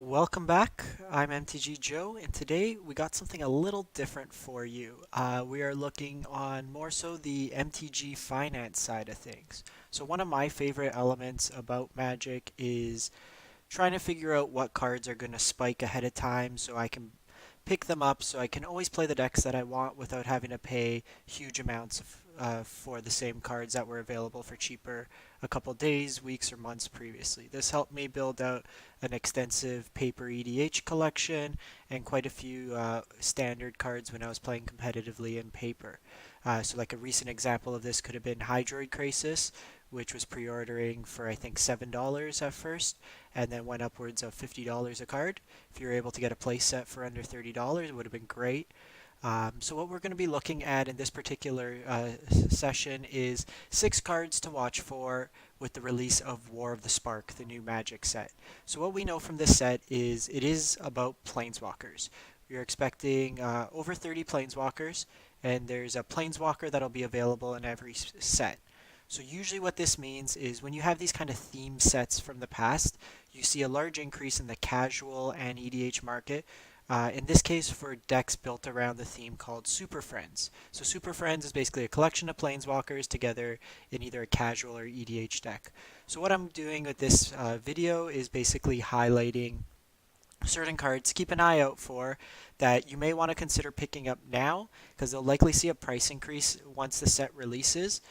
Welcome back. I'm MTG Joe, and today we got something a little different for you. We are looking on more so the MTG finance side of things. So, one of my favorite elements about Magic is trying to figure out what cards are going to spike ahead of time so I can pick them up so I can always play the decks that I want without having to pay huge amounts for the same cards that were available for cheaper a couple days, weeks, or months previously. This helped me build out an extensive paper EDH collection and quite a few standard cards when I was playing competitively in paper. So, like a recent example of this could have been Hydroid Crisis, which was pre-ordering for I think $7 at first, and then went upwards of $50 a card. If you were able to get a play set for under $30, it would have been great. So what we're going to be looking at in this particular session is 6 cards to watch for with the release of War of the Spark, the new Magic set. So what we know from this set is it is about planeswalkers. We're expecting over 30 planeswalkers, and there's a planeswalker that'll be available in every set. So usually what this means is when you have these kind of theme sets from the past, you see a large increase in the casual and EDH market. In this case, for decks built around the theme called Super Friends. So Super Friends is basically a collection of planeswalkers together in either a casual or EDH deck. So what I'm doing with this video is basically highlighting certain cards to keep an eye out for that you may want to consider picking up now because they'll likely see a price increase once the set releases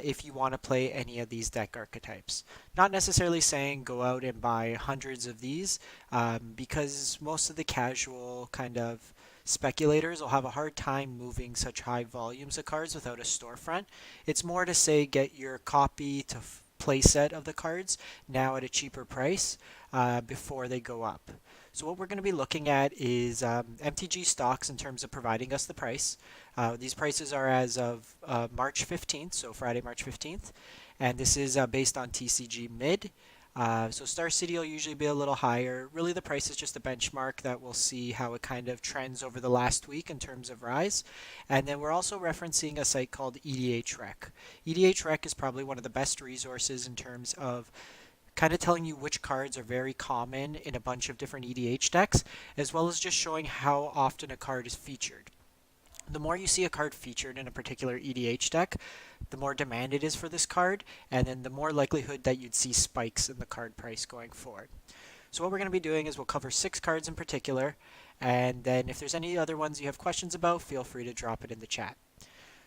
if you want to play any of these deck archetypes. Not necessarily saying go out and buy hundreds of these, because most of the casual kind of speculators will have a hard time moving such high volumes of cards without a storefront. It's more to say get your copy to playset of the cards now at a cheaper price before they go up. So what we're going to be looking at is MTG stocks in terms of providing us the price. These prices are as of March 15th, so Friday, March 15th, and this is based on TCG mid. So Star City will usually be a little higher. Really, the price is just a benchmark that we'll see how it kind of trends over the last week in terms of rise. And then we're also referencing a site called EDH Rec. EDH Rec is probably one of the best resources in terms of kind of telling you which cards are very common in a bunch of different EDH decks, as well as just showing how often a card is featured. The more you see a card featured in a particular EDH deck, the more demand it is for this card, and then the more likelihood that you'd see spikes in the card price going forward. So what we're going to be doing is we'll cover 6 cards in particular, and then if there's any other ones you have questions about, feel free to drop it in the chat.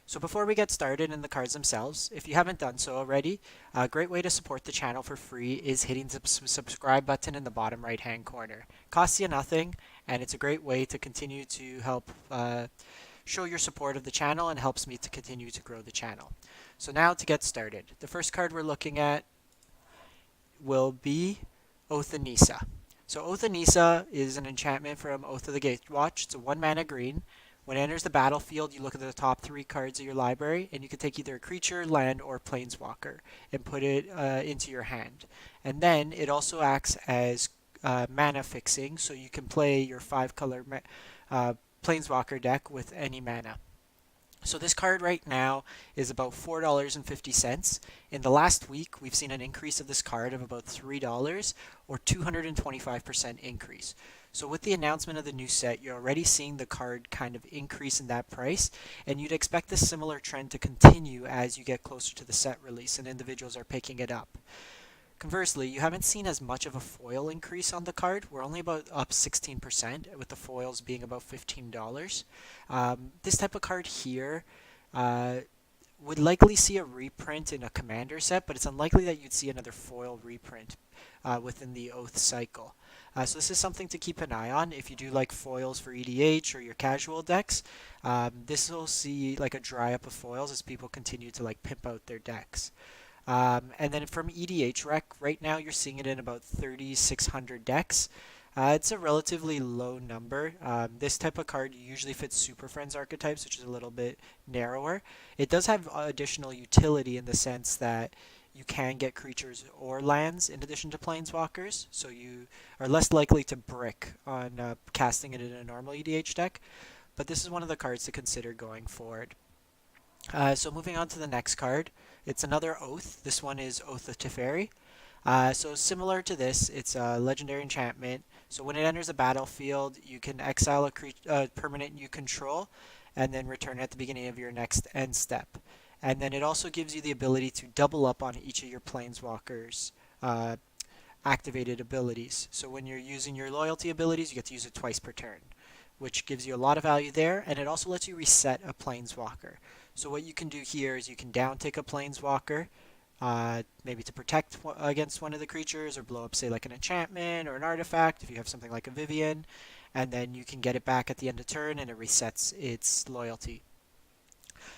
So before we get started in the cards themselves, if you haven't done so already, a great way to support the channel for free is hitting the subscribe button in the bottom right hand corner. Costs you nothing, and it's a great way to continue to help show your support of the channel and helps me to continue to grow the channel. So now to get started, the first card we're looking at will be Oath Anisa. So Oath Anisa is an enchantment from Oath of the Gatewatch. It's a 1 mana green. When it enters the battlefield, you look at the top 3 cards of your library, and you can take either a creature, land, or planeswalker and put it into your hand. And then it also acts as mana fixing, so you can play your 5-color planeswalker deck with any mana. So this card right now is about $4.50. In the last week, we've seen an increase of this card of about $3 or 225% increase. So with the announcement of the new set, you're already seeing the card kind of increase in that price, and you'd expect this similar trend to continue as you get closer to the set release and individuals are picking it up. Conversely, you haven't seen as much of a foil increase on the card. We're only about up 16%, with the foils being about $15. This type of card here would likely see a reprint in a commander set, but it's unlikely that you'd see another foil reprint within the Oath cycle. So this is something to keep an eye on if you do like foils for EDH or your casual decks. This will see like a dry up of foils as people continue to like pimp out their decks. And then from EDH Rec, right now you're seeing it in about 3,600 decks. It's a relatively low number. This type of card usually fits Super Friends archetypes, which is a little bit narrower. It does have additional utility in the sense that you can get creatures or lands in addition to planeswalkers, so you are less likely to brick on casting it in a normal EDH deck. But this is one of the cards to consider going forward. So moving on to the next card, it's another Oath. This one is Oath of Teferi. So similar to this, it's a legendary enchantment. So when it enters a battlefield, you can exile a permanent you control and then return it at the beginning of your next end step. And then it also gives you the ability to double up on each of your planeswalkers' uh, activated abilities. So when you're using your loyalty abilities, you get to use it twice per turn, which gives you a lot of value there, and it also lets you reset a planeswalker. So what you can do here is you can downtick a planeswalker, maybe to protect against one of the creatures, or blow up, say, like an enchantment or an artifact if you have something like a Vivian, and then you can get it back at the end of turn and it resets its loyalty.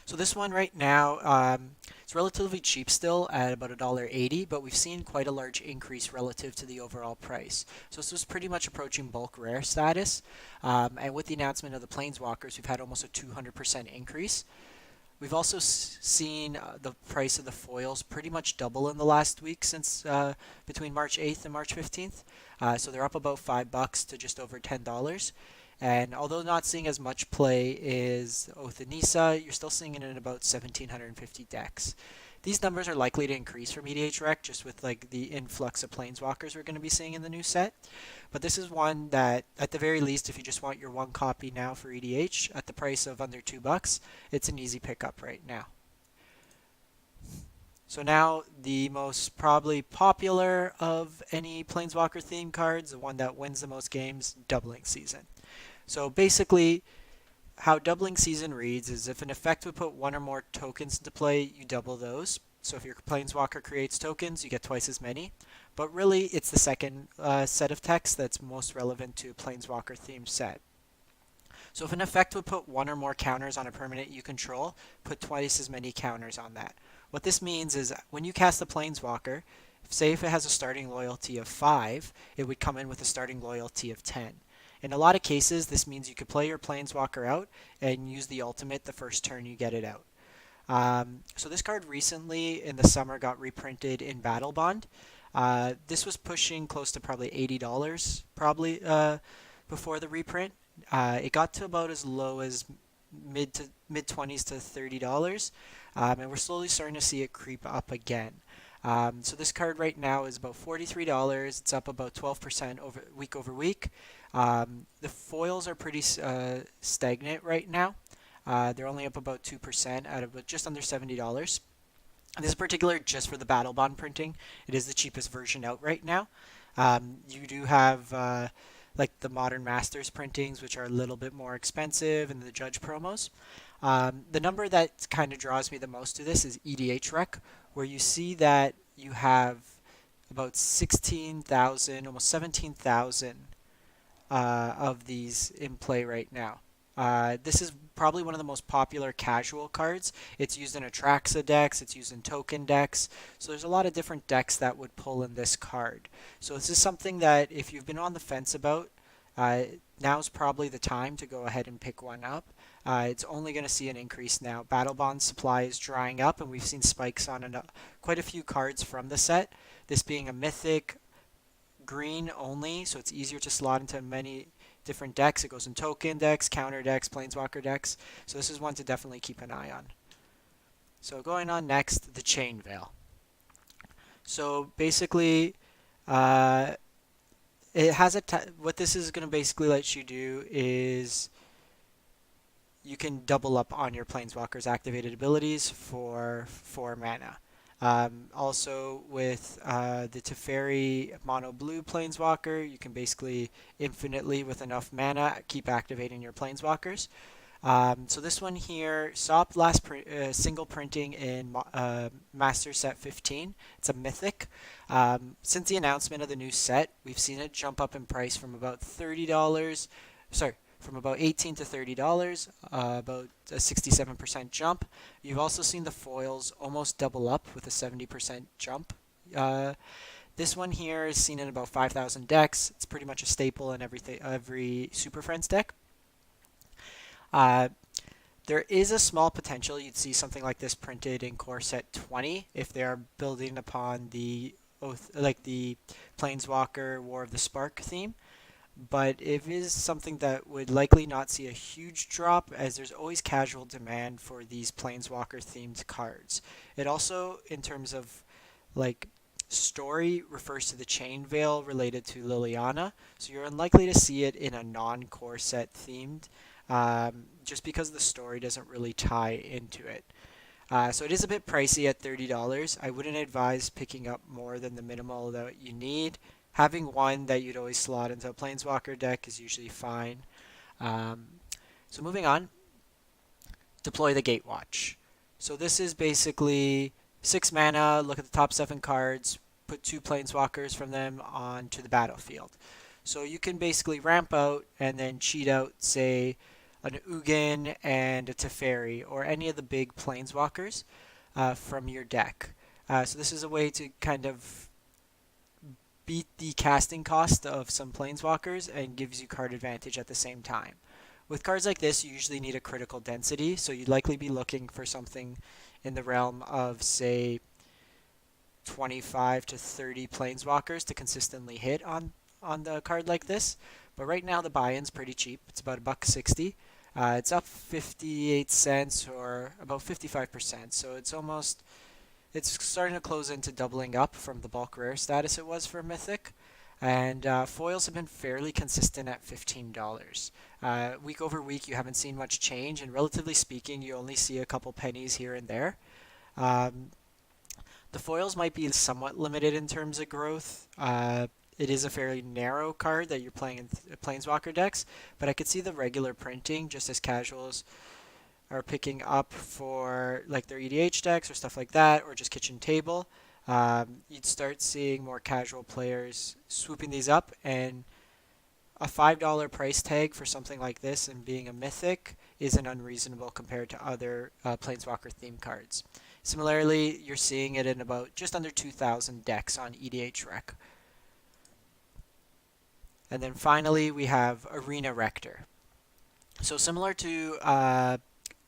So this one right now, it's relatively cheap still at about $1.80, but we've seen quite a large increase relative to the overall price. So this was pretty much approaching bulk rare status. And with the announcement of the Planeswalkers, we've had almost a 200% increase. We've also seen the price of the foils pretty much double in the last week since between March 8th and March 15th. So they're up about $5 to just over $10. And although not seeing as much play as Oath Anisa, you're still seeing it in about 1,750 decks. These numbers are likely to increase from EDH Rec just with like the influx of planeswalkers we're going to be seeing in the new set. But this is one that, at the very least, if you just want your one copy now for EDH at the price of under $2, it's an easy pickup right now. So now the most probably popular of any Planeswalker theme cards, the one that wins the most games, Doubling Season. So basically, how Doubling Season reads is if an effect would put one or more tokens into play, you double those. So if your Planeswalker creates tokens, you get twice as many. But really, it's the second set of text that's most relevant to a Planeswalker themed set. So if an effect would put one or more counters on a permanent you control, put twice as many counters on that. What this means is when you cast a Planeswalker, say if it has a starting loyalty of 5, it would come in with a starting loyalty of 10. In a lot of cases, this means you could play your Planeswalker out and use the ultimate the first turn you get it out. So this card recently in the summer got reprinted in Battle Bond. This was pushing close to probably $80 probably before the reprint. It got to about as low as mid 20s to $30, and we're slowly starting to see it creep up again. So this card right now is about $43. It's up about 12% over week. The foils are pretty stagnant right now. They're only up about 2% out of just under $70. This is particular just for the Battle Bond printing. It is the cheapest version out right now. You do have like the Modern Masters printings, which are a little bit more expensive, and the Judge promos. The number that kind of draws me the most to this is EDH Rec, where you see that you have about 16,000, almost 17,000 of these in play right now. This is probably one of the most popular casual cards. It's used in Atraxa decks, it's used in token decks, so there's a lot of different decks that would pull in this card. So this is something that if you've been on the fence about, now's probably the time to go ahead and pick one up. It's only going to see an increase now. Battle Bond supply is drying up, and we've seen spikes on quite a few cards from the set. This being a mythic, green only, so it's easier to slot into many different decks. It goes in token decks, counter decks, planeswalker decks. So this is one to definitely keep an eye on. So going on next, the Chain Veil. So basically, it has what this is going to basically let you do is you can double up on your Planeswalker's activated abilities for 4 mana. Also with the Teferi mono blue Planeswalker, you can basically infinitely, with enough mana, keep activating your Planeswalkers. So this one here, stopped last single printing in Master Set 15. It's a mythic. Since the announcement of the new set, we've seen it jump up in price from about $30, from about $18 to $30, about a 67% jump. You've also seen the foils almost double up with a 70% jump. This one here is seen in about 5,000 decks. It's pretty much a staple in every Super Friends deck. There is a small potential you'd see something like this printed in Core Set 20 if they are building upon the the Planeswalker War of the Spark theme. But it is something that would likely not see a huge drop, as there's always casual demand for these Planeswalker themed cards. It also, in terms of like Story refers to the chain veil related to Liliana, so you're unlikely to see it in a non-core set themed, just because the story doesn't really tie into it. So it is a bit pricey at $30. I wouldn't advise picking up more than the minimal that you need. Having one that you'd always slot into a Planeswalker deck is usually fine. Um, so moving on, deploy the Gatewatch. So this is basically 6 mana, look at the top 7 cards, put 2 Planeswalkers from them onto the battlefield. So you can basically ramp out and then cheat out, say, an Ugin and a Teferi, or any of the big Planeswalkers from your deck. So this is a way to kind of beat the casting cost of some Planeswalkers and gives you card advantage at the same time. With cards like this, you usually need a critical density, so you'd likely be looking for something in the realm of, say, 25 to 30 Planeswalkers to consistently hit on the card like this. But right now the buy-in's pretty cheap. It's about $1.60. It's up 58 cents or about 55%, so it's starting to close into doubling up from the bulk rare status it was for Mythic. And foils have been fairly consistent at $15. Week over week, you haven't seen much change, and relatively speaking, you only see a couple pennies here and there. Um, the foils might be somewhat limited in terms of growth. It is a fairly narrow card that you're playing in Planeswalker decks, but I could see the regular printing just as casuals are picking up for like their EDH decks or stuff like that, or just kitchen table. You'd start seeing more casual players swooping these up, and a $5 price tag for something like this and being a mythic isn't unreasonable compared to other Planeswalker theme cards. Similarly, you're seeing it in about just under 2,000 decks on EDH Rec. And then finally, we have Arena Rector. So similar to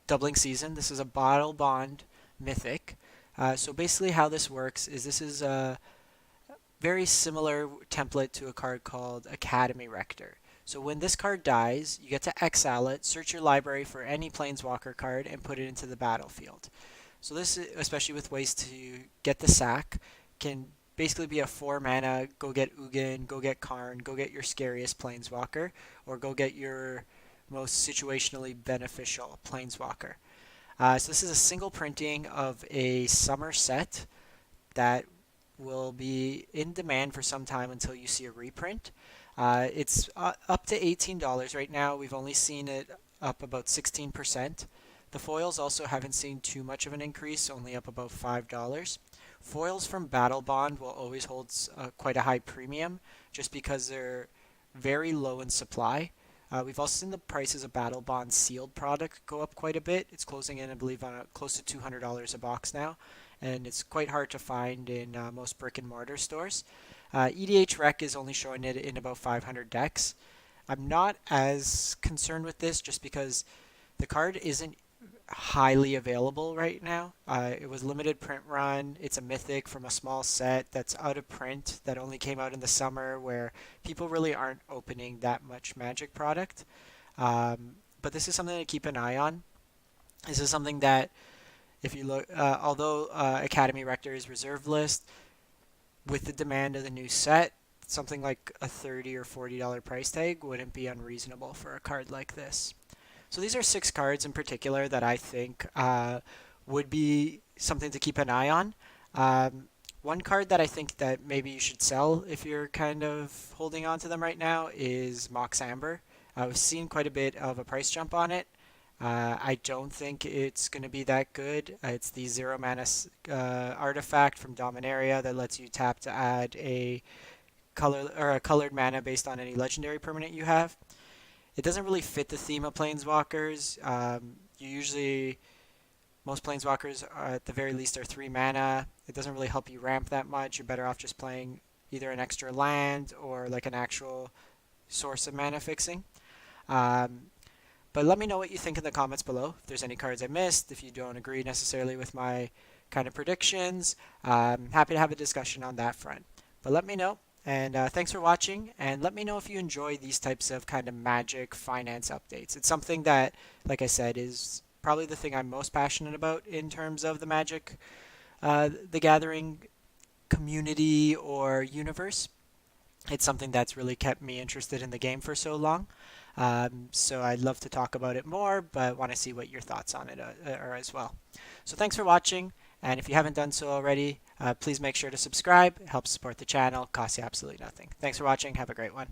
Doubling Season, this is a Bottle Bond mythic. So basically how this works is this is a very similar template to a card called Academy Rector. So when this card dies, you get to exile it, search your library for any Planeswalker card, and put it into the battlefield. So this, especially with ways to get the sack, can basically be a 4 mana, go get Ugin, go get Karn, go get your scariest Planeswalker, or go get your most situationally beneficial Planeswalker. So this is a single printing of a summer set that will be in demand for some time until you see a reprint. It's up to $18 right now. We've only seen it up about 16%. The foils also haven't seen too much of an increase, only up about $5. Foils from Battle Bond will always hold quite a high premium just because they're very low in supply. We've also seen the prices of Battle Bond sealed product go up quite a bit. It's closing in, I believe, on close to $200 a box now, and it's quite hard to find in most brick and mortar stores. EDH Rec is only showing it in about 500 decks. I'm not as concerned with this just because the card isn't highly available right now. It was limited print run. It's a mythic from a small set that's out of print that only came out in the summer where people really aren't opening that much Magic product. But this is something to keep an eye on. This is something that if you look, although Academy Rector is reserved list, with the demand of the new set, something like a $30 or $40 price tag wouldn't be unreasonable for a card like this. So these are 6 cards in particular that I think would be something to keep an eye on. One card that I think that maybe you should sell if you're kind of holding on to them right now is Mox Amber. We've seen quite a bit of a price jump on it. I don't think it's going to be that good. It's the 0 mana artifact from Dominaria that lets you tap to add a color or a colored mana based on any legendary permanent you have. It doesn't really fit the theme of Planeswalkers. Most Planeswalkers are, at the very least, are 3 mana. It doesn't really help you ramp that much. You're better off just playing either an extra land or like an actual source of mana fixing. But let me know what you think in the comments below. If there's any cards I missed, if you don't agree necessarily with my kind of predictions, I'm happy to have a discussion on that front. But let me know. And thanks for watching, and let me know if you enjoy these types of kind of Magic finance updates. It's something that, like I said, is probably the thing I'm most passionate about in terms of the Magic, the Gathering community or universe. It's something that's really kept me interested in the game for so long. So I'd love to talk about it more, but want to see what your thoughts on it are as well. So thanks for watching, and if you haven't done so already, please make sure to subscribe. It helps support the channel, costs you absolutely nothing. Thanks for watching. Have a great one.